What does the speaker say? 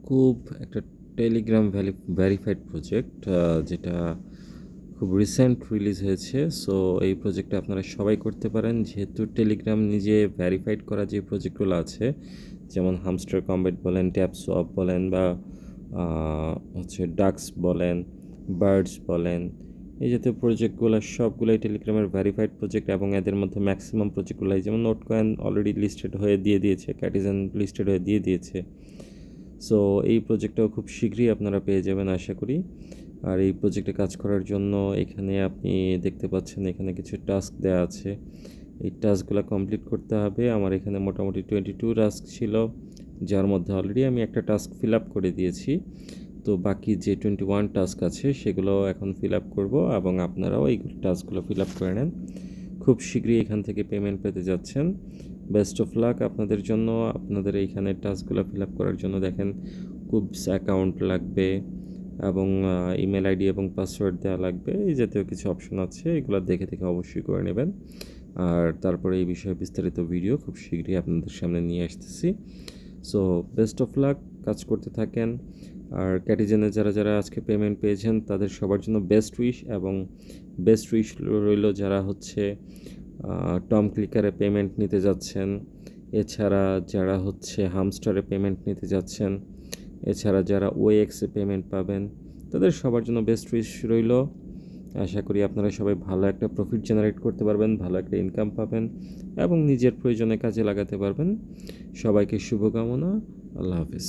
খুব একটা Telegram verified project, যেটা খুব রিসেন্ট রিলিজ হয়েছে। সো এই প্রজেক্টটা আপনারা সবাই করতে পারেন, যেহেতু টেলিগ্রাম নিজে ভেরিফাইড করা যে প্রজেক্টগুলো আছে, যেমন হামস্টার কম্বেট বলেন, ট্যাপ সোয়াপ বলেন, বা হচ্ছে ডাক্স বলেন, বার্ডস বলেন, এই জাতীয় প্রজেক্টগুলো সবগুলোই টেলিগ্রামের ভেরিফাইড প্রজেক্ট। এবং এদের মধ্যে ম্যাক্সিমাম প্রজেক্টগুলোই, যেমন নোট কয়েন অলরেডি লিস্টেড হয়ে দিয়ে দিয়েছে, ক্যাটিজেন লিস্টেড হয়ে দিয়ে দিয়েছে। সো এই প্রজেক্টটাও খুব শীঘ্রই আপনারা পেয়ে যাবেন আশা করি। আর এই প্রজেক্টে কাজ করার জন্য এখানে আপনি দেখতে পাচ্ছেন এখানে কিছু টাস্ক দেওয়া আছে। এই টাস্কগুলো কমপ্লিট করতে হবে। আমার এখানে মোটামুটি 22 টাস্ক ছিল, যার মধ্যে অলরেডি আমি একটা টাস্ক ফিল আপ করে দিয়েছি। তো বাকি যে 21 টাস্ক আছে সেগুলো এখন ফিল আপ করবো, এবং আপনারাও এই টাস্কগুলো ফিল আপ করে নেন। খুব শীঘ্রই এখান থেকে পেমেন্ট পেতে যাচ্ছেন। বেস্ট অফ লাক আপনাদের জন্য। আপনাদের এইখানে টাস্কগুলো ফিল আপ করার জন্য দেখেন কুবস অ্যাকাউন্ট লাগবে, এবং ইমেল আইডি এবং পাসওয়ার্ড দেওয়া লাগবে। এই জাতীয় কিছু অপশন আছে, এগুলো দেখে দেখে অবশ্যই করে নেবেন। আর তারপরে এই বিষয়ে বিস্তারিত ভিডিও খুব শীঘ্রই আপনাদের সামনে নিয়ে আসতেছি। সো বেস্ট অফ লাক, কাজ করতে থাকেন। আর ক্যাটিজেনে যারা যারা আজকে পেমেন্ট পেয়েছেন তাদের সবার জন্য বেস্ট উইশ, এবং বেস্ট উইশ রইল যারা হচ্ছে টম ক্লিকারে পেমেন্ট নিতে যাচ্ছেন, এছাড়া যারা হচ্ছে হামস্টারে পেমেন্ট নিতে যাচ্ছেন, এছাড়া যারা ওএক্সে পেমেন্ট পাবেন, তাদের সবার জন্য বেস্ট উইশ রইল। আশা করি আপনারা সবাই ভালো একটা প্রফিট জেনারেট করতে পারবেন, ভালো একটা ইনকাম পাবেন, এবং নিজের প্রয়োজনে কাজে লাগাতে পারবেন। সবাইকে শুভকামনা। আল্লাহ হাফিজ।